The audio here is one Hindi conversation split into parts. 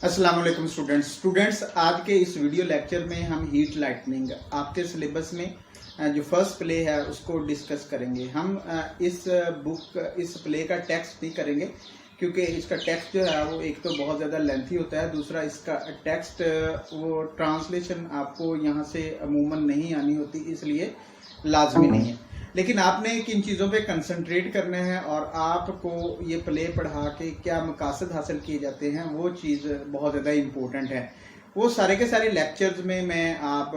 अस्सलाम वालेकुम स्टूडेंट्स आज के इस वीडियो लेक्चर में हम हीट लाइटनिंग आपके सिलेबस में जो फर्स्ट प्ले है उसको डिस्कस करेंगे। हम इस प्ले का टेक्स्ट नहीं करेंगे क्योंकि इसका टेक्स्ट जो है वो एक तो बहुत ज़्यादा लेंथी होता है, दूसरा इसका टेक्स्ट वो ट्रांसलेशन आपको यहाँ से अमूमन नहीं आनी होती, इसलिए लाजमी नहीं है। लेकिन आपने किन चीज़ों पे कंसंट्रेट करना है और आपको ये प्ले पढ़ा के क्या मकासद हासिल किए जाते हैं वो चीज़ बहुत ज़्यादा इम्पोर्टेंट है। वो सारे के सारे लेक्चर्स में मैं आप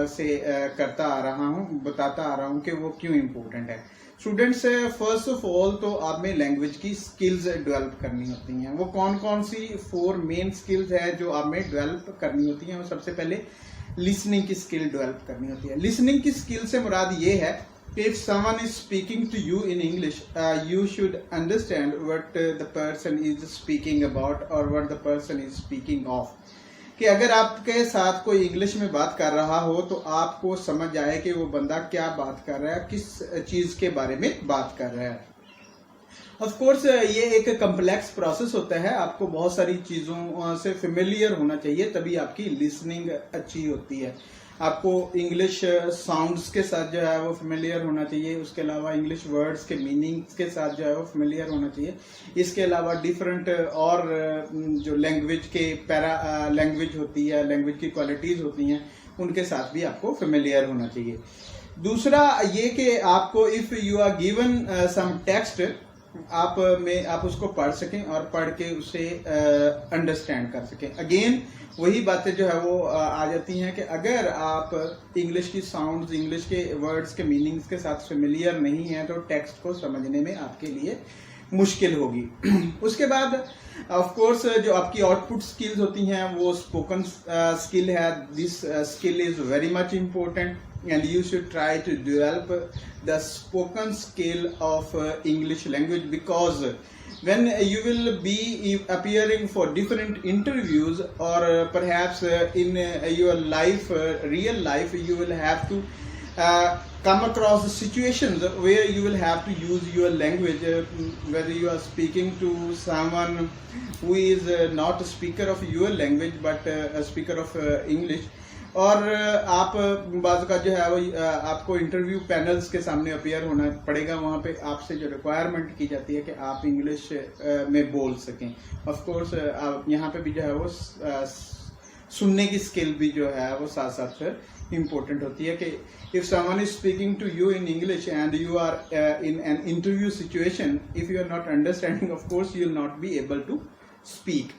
से करता आ रहा हूँ, बताता आ रहा हूँ कि वो क्यों इम्पोर्टेंट है। स्टूडेंट्स, फर्स्ट ऑफ ऑल तो आप में लैंग्वेज की स्किल्स डेवलप करनी होती हैं। वो कौन कौन सी 4 मेन स्किल्स है जो आप में डेवलप करनी होती हैं। वो सबसे पहले लिसनिंग की स्किल डेवलप करनी होती है। लिसनिंग की स्किल से मुराद ये है if someone is speaking to you in English, you should understand what the person is speaking about or what the person is speaking of. कि अगर आपके साथ कोई इंग्लिश में बात कर रहा हो तो आपको समझ आए कि वो बंदा क्या बात कर रहा है, किस चीज के बारे में बात कर रहा है। ऑफ कोर्स ये एक कम्प्लेक्स प्रोसेस होता है, आपको बहुत सारी चीज़ों से फेमिलियर होना चाहिए, तभी आपकी लिसनिंग अच्छी होती है। आपको इंग्लिश साउंड्स के साथ जो है वो फेमिलियर होना चाहिए, उसके अलावा इंग्लिश वर्ड्स के मीनिंग्स के साथ जो है वो फेमिलियर होना चाहिए। इसके अलावा डिफरेंट और जो लैंग्वेज के पैरा लैंग्वेज होती है, लैंग्वेज की क्वालिटीज़ होती हैं, उनके साथ भी आपको फेमिलियर होना चाहिए। दूसरा ये कि आपको if you are given some text आप उसको पढ़ सकें और पढ़ के उसे अंडरस्टैंड कर सकें। अगेन वही बातें जो है वो आ जाती हैं कि अगर आप इंग्लिश की साउंड्स, इंग्लिश के वर्ड्स के मीनिंग्स के साथ फेमिलियर नहीं हैं तो टेक्स्ट को समझने में आपके लिए मुश्किल होगी। उसके बाद ऑफ कोर्स जो आपकी आउटपुट स्किल्स होती हैं वो स्पोकन स्किल है। This skill is very much important and you should try to develop the spoken skill of English language, because when you will be appearing for different interviews or perhaps in your life, real life, you will have to come across situations where you will have to use your language, whether you are speaking to someone who is not a speaker of your language but a speaker of English, और आप बाज़ का जो है वो आपको इंटरव्यू पैनल्स के सामने अपियर होना पड़ेगा। वहाँ पे आपसे जो रिक्वायरमेंट की जाती है कि आप इंग्लिश में बोल सकें। ऑफ कोर्स यहाँ पे भी जो है वो सुनने की स्किल भी जो है वो साथ साथ फिर इम्पोर्टेंट होती है कि if someone is speaking to you in English and you are in an interview situation, if you are not understanding, of course you will not be able to speak.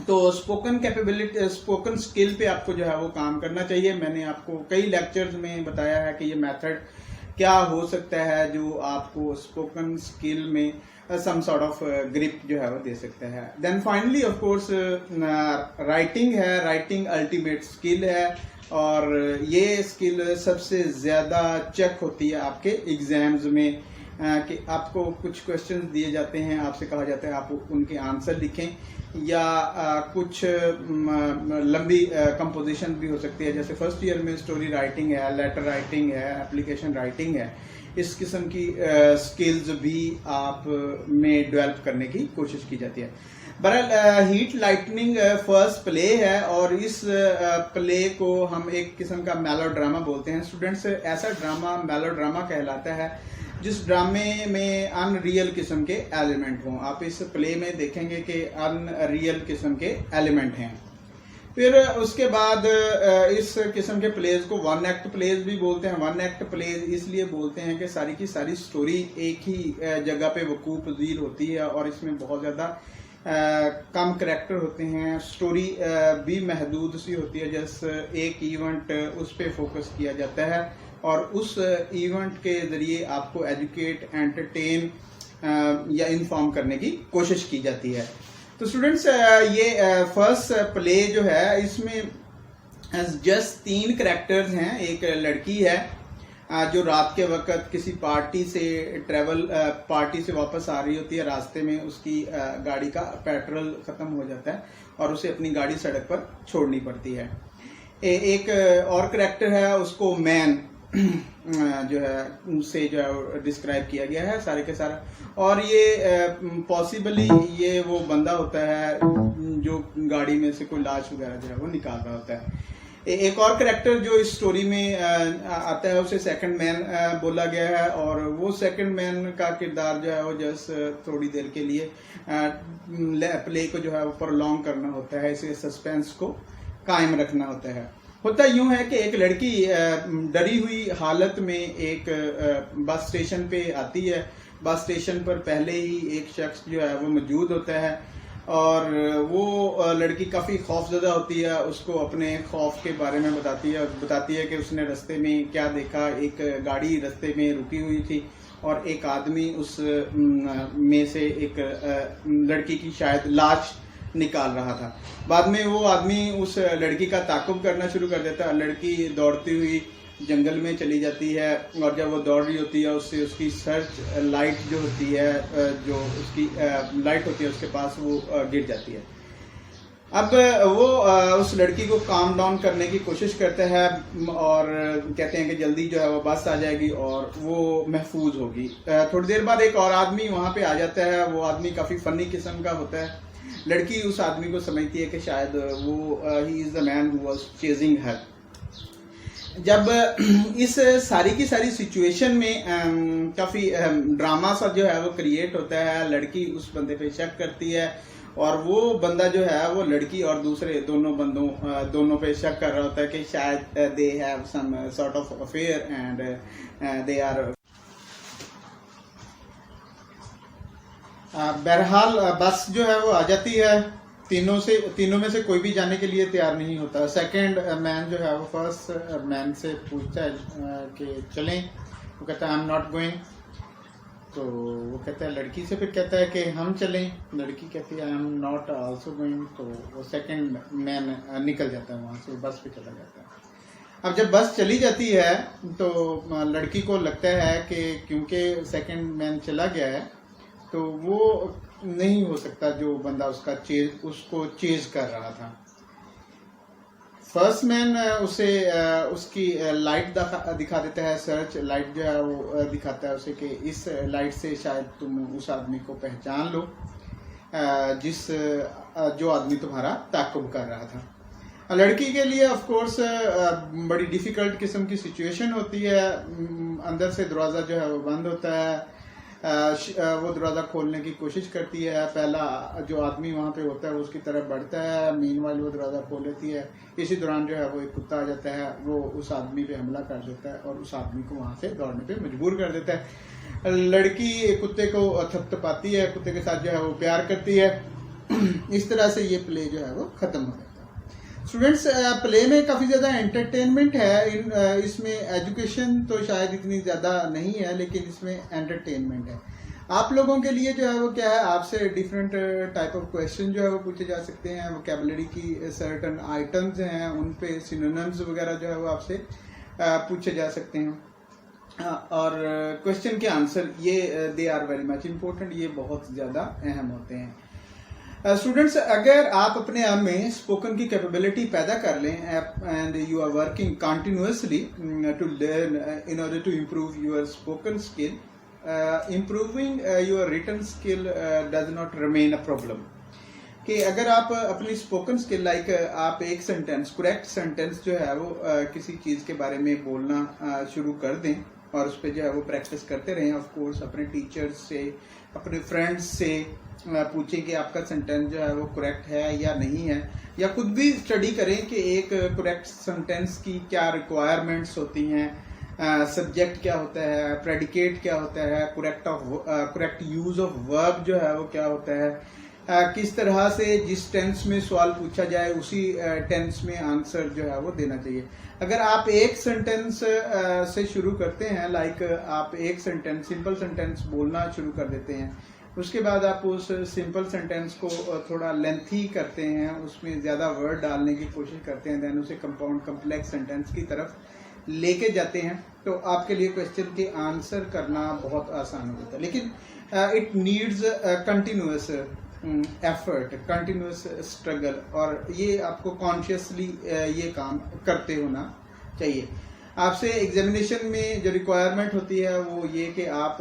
तो स्पोकन कैपेबिलिटी, स्पोकन स्किल पे आपको जो है वो काम करना चाहिए। मैंने आपको कई लेक्चर्स में बताया है कि ये मेथड क्या हो सकता है जो आपको स्पोकन स्किल में सम सॉर्ट ऑफ ग्रिप जो है वो दे सकता है। Then finally of course writing है। राइटिंग अल्टीमेट स्किल है और ये स्किल सबसे ज़्यादा चेक होती है आपके एग्जाम्स में कि आपको कुछ क्वेश्चंस दिए जाते हैं, आपसे कहा जाता है आप उनके आंसर लिखें, या कुछ लंबी कंपोजिशन भी हो सकती है। जैसे फर्स्ट ईयर में स्टोरी राइटिंग है, लेटर राइटिंग है, एप्लीकेशन राइटिंग है। इस किस्म की स्किल्स भी आप में डेवलप करने की कोशिश की जाती है। बहरहाल हीट लाइटनिंग फर्स्ट प्ले है और इस प्ले को हम एक किस्म का मेलोड्रामा बोलते हैं। स्टूडेंट्स, ऐसा ड्रामा मेलोड्रामा कहलाता है जिस ड्रामे में अनरियल किस्म के एलिमेंट हों। आप इस प्ले में देखेंगे कि अनरियल किस्म के एलिमेंट हैं। फिर उसके बाद इस किस्म के प्लेज को वन एक्ट प्लेज भी बोलते हैं। वन एक्ट प्लेज इसलिए बोलते हैं कि सारी की सारी स्टोरी एक ही जगह पे वकूफ़ पज़ीर होती है और इसमें बहुत ज़्यादा कम करैक्टर होते हैं। स्टोरी भी महदूद सी होती है, जैसे एक इवेंट उस पर फोकस किया जाता है और उस इवेंट के ज़रिए आपको एजुकेट, एंटरटेन या इन्फॉर्म करने की कोशिश की जाती है। तो स्टूडेंट्स, ये फर्स्ट प्ले जो है इसमें जस्ट 3 करैक्टर्स हैं। एक लड़की है जो रात के वक्त किसी पार्टी से वापस आ रही होती है। रास्ते में उसकी गाड़ी का पेट्रोल ख़त्म हो जाता है और उसे अपनी गाड़ी सड़क पर छोड़नी पड़ती है। एक और करैक्टर है, उसको मैन जो है उनसे जो है डिस्क्राइब किया गया है सारे के सारा। और ये पॉसिबली ये वो बंदा होता है जो गाड़ी में से कोई लाश वगैरह जो है वो निकाल रहा होता है। एक और कैरेक्टर जो इस स्टोरी में आता है उसे सेकंड मैन बोला गया है, और वो सेकंड मैन का किरदार जो है वो जस्ट थोड़ी देर के लिए प्ले को जो है वो प्रोलॉन्ग करना होता है, इसे सस्पेंस को कायम रखना होता है। होता यूं है कि एक लड़की डरी हुई हालत में एक बस स्टेशन पे आती है। बस स्टेशन पर पहले ही एक शख्स जो है वो मौजूद होता है, और वो लड़की काफ़ी खौफजदा होती है, उसको अपने खौफ के बारे में बताती है कि उसने रास्ते में क्या देखा। एक गाड़ी रास्ते में रुकी हुई थी और एक आदमी उस में से एक लड़की की शायद लाश निकाल रहा था। बाद में वो आदमी उस लड़की का ताक़ुब करना शुरू कर देता है। लड़की दौड़ती हुई जंगल में चली जाती है, और जब वो दौड़ रही होती है उससे उसकी सर्च लाइट जो होती है, जो उसकी लाइट होती है उसके पास, वो गिर जाती है। अब वो उस लड़की को काम डाउन करने की कोशिश करते हैं और कहते हैं कि जल्दी जो है वो बस आ जाएगी और वो महफूज होगी। थोड़ी देर बाद एक और आदमी वहाँ पे आ जाता है। वो आदमी काफ़ी फनी किस्म का होता है। लड़की उस आदमी को समझती है कि शायद वो he is the man who was chasing her. जब इस सारी की सारी सिचुएशन में काफ़ी ड्रामा सा जो है वो क्रिएट होता है। लड़की उस बंदे पे शक करती है, और वो बंदा जो है वो लड़की और दूसरे दोनों पे शक कर रहा होता है कि शायद they have some sort of affair and they are. बहरहाल बस जो है वो आ जाती है। तीनों में से कोई भी जाने के लिए तैयार नहीं होता। सेकंड मैन जो है वो फर्स्ट मैन से पूछता है कि चलें। वो कहता है आई एम नॉट गोइंग। तो वो कहता है लड़की से, फिर कहता है कि हम चलें। लड़की कहती है I am not also going. तो वो सेकंड मैन निकल जाता है वहाँ से, बस पे चला जाता है। अब जब बस चली जाती है तो लड़की को लगता है कि क्योंकि सेकंड मैन चला गया है तो वो नहीं हो सकता जो बंदा उसको चेज कर रहा था। फर्स्ट मैन उसे उसकी लाइट दिखा देता है। सर्च लाइट जो है वो दिखाता है उसे कि इस लाइट से शायद तुम उस आदमी को पहचान लो जो आदमी तुम्हारा ताक़ुब कर रहा था। लड़की के लिए ऑफ कोर्स बड़ी डिफिकल्ट किस्म की सिचुएशन होती है। अंदर से दरवाज़ा जो है वो बंद होता है। वो दरवाज़ा खोलने की कोशिश करती है। पहला जो आदमी वहाँ पे होता है वो उसकी तरफ बढ़ता है। मीनवाइल वो दरवाज़ा खोल लेती है। इसी दौरान जो है वो एक कुत्ता आ जाता है। वो उस आदमी पे हमला कर देता है और उस आदमी को वहाँ से दौड़ने पे मजबूर कर देता है। लड़की कुत्ते को थपथपाती है, कुत्ते के साथ जो है वो प्यार करती है। इस तरह से ये प्ले जो है वो ख़त्म हो जाता है। स्टूडेंट्स, प्ले में काफ़ी ज़्यादा एंटरटेनमेंट है। इसमें एजुकेशन तो शायद इतनी ज़्यादा नहीं है, लेकिन इसमें एंटरटेनमेंट है। आप लोगों के लिए जो है वो क्या है, आपसे डिफरेंट टाइप ऑफ क्वेश्चन जो है वो पूछे जा सकते हैं। वोकैबुलरी की सर्टन आइटम्स हैं, उन पे सिनोनिम्स वगैरह जो है वो आपसे पूछे जा सकते हैं। और क्वेश्चन के आंसर ये they are very much important, ये बहुत ज़्यादा अहम होते हैं। स्टूडेंट्स, अगर आप अपने आप में स्पोकन की कैपेबिलिटी पैदा कर लें and you are working continuously to learn in order to improve your spoken skill, improving your written skill does not remain a problem. कि अगर आप अपनी स्पोकन स्किल लाइक आप एक सेंटेंस, करेक्ट सेंटेंस जो है वो किसी चीज़ के बारे में बोलना शुरू कर दें और उस पर जो है वो प्रैक्टिस करते रहें। ऑफ कोर्स अपने टीचर्स से, अपने फ्रेंड्स से पूछें कि आपका सेंटेंस जो है वो करेक्ट है या नहीं है, या खुद भी स्टडी करें कि एक करेक्ट सेंटेंस की क्या रिक्वायरमेंट्स होती हैं, सब्जेक्ट क्या होता है, प्रेडिकेट क्या होता है, करेक्ट यूज ऑफ वर्ब जो है वो क्या होता है, किस तरह से जिस टेंस में सवाल पूछा जाए उसी टेंस में आंसर जो है वो देना चाहिए। अगर आप एक सेंटेंस से शुरू करते हैं, लाइक आप एक सेंटेंस, सिंपल सेंटेंस बोलना शुरू कर देते हैं, उसके बाद आप उस सिंपल सेंटेंस को थोड़ा लेंथी करते हैं, उसमें ज़्यादा वर्ड डालने की कोशिश करते हैं, देन उसे कंपाउंड कम्प्लेक्स सेंटेंस की तरफ लेके जाते हैं, तो आपके लिए क्वेश्चन के आंसर करना बहुत आसान हो जाता है। लेकिन it needs continuous effort, continuous struggle, और ये आपको कॉन्शियसली ये काम करते होना चाहिए। आपसे एग्जामिनेशन में जो रिक्वायरमेंट होती है वो ये कि आप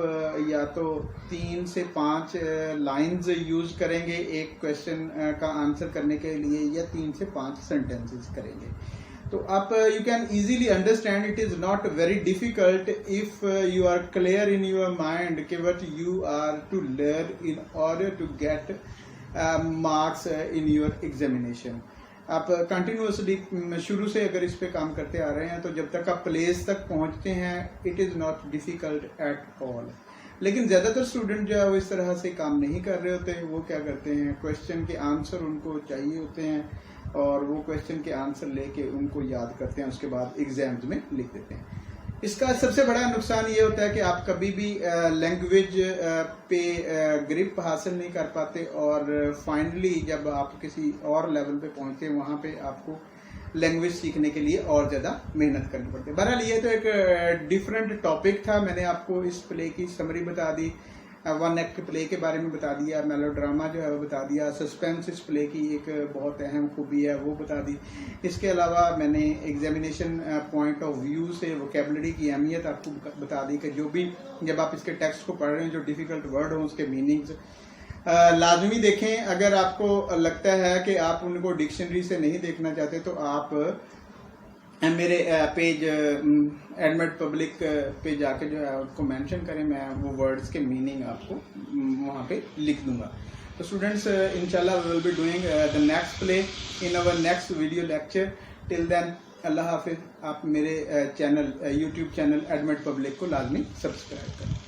या तो 3 से 5 लाइंस यूज करेंगे एक क्वेश्चन का आंसर करने के लिए, या 3 से 5 सेंटेंसेस करेंगे। तो आप you can easily understand, it is not very difficult if you are clear in your mind कि what you are to learn in order to get marks in your examination. आप कंटिन्यूसली शुरू से अगर इस पे काम करते आ रहे हैं तो जब तक आप प्लेस तक पहुंचते हैं it is not difficult at all. लेकिन ज़्यादातर स्टूडेंट जो है वो इस तरह से काम नहीं कर रहे होते हैं। वो क्या करते हैं, क्वेश्चन के आंसर उनको चाहिए होते हैं और वो क्वेश्चन के आंसर लेके उनको याद करते हैं, उसके बाद एग्जाम्स में लिख देते हैं। इसका सबसे बड़ा नुकसान ये होता है कि आप कभी भी लैंग्वेज पे ग्रिप हासिल नहीं कर पाते और फाइनली जब आप किसी और लेवल पे पहुंचते हैं वहाँ पे आपको लैंग्वेज सीखने के लिए और ज़्यादा मेहनत करनी पड़ती है। बहरहाल ये तो एक डिफरेंट टॉपिक था, मैंने आपको इस प्ले की समरी बता दी, वन एक्ट प्ले के बारे में बता दिया, मेलोड्रामा जो है वो बता दिया, सस्पेंस इस प्ले की एक बहुत अहम खूबी है वो बता दी। इसके अलावा मैंने एग्जामिनेशन पॉइंट ऑफ व्यू से वोकेबलरी की अहमियत आपको बता दी कि जो भी जब आप इसके टेक्स्ट को पढ़ रहे हैं जो डिफ़िकल्ट वर्ड हों उसके मीनिंग्स लाजमी देखें। अगर आपको लगता है कि आप उनको डिक्शनरी से नहीं देखना चाहते तो आप मेरे पेज एडमिट पब्लिक पे जाके जो है उसको मेंशन करें, मैं वो वर्ड्स के मीनिंग आपको वहाँ पे लिख दूंगा। तो स्टूडेंट्स इंशाल्लाह we will be doing the next play in our next video lecture. Till then अल्लाह हाफिज। आप मेरे चैनल यूट्यूब चैनल एडमिट पब्लिक को लाजमी सब्सक्राइब करें।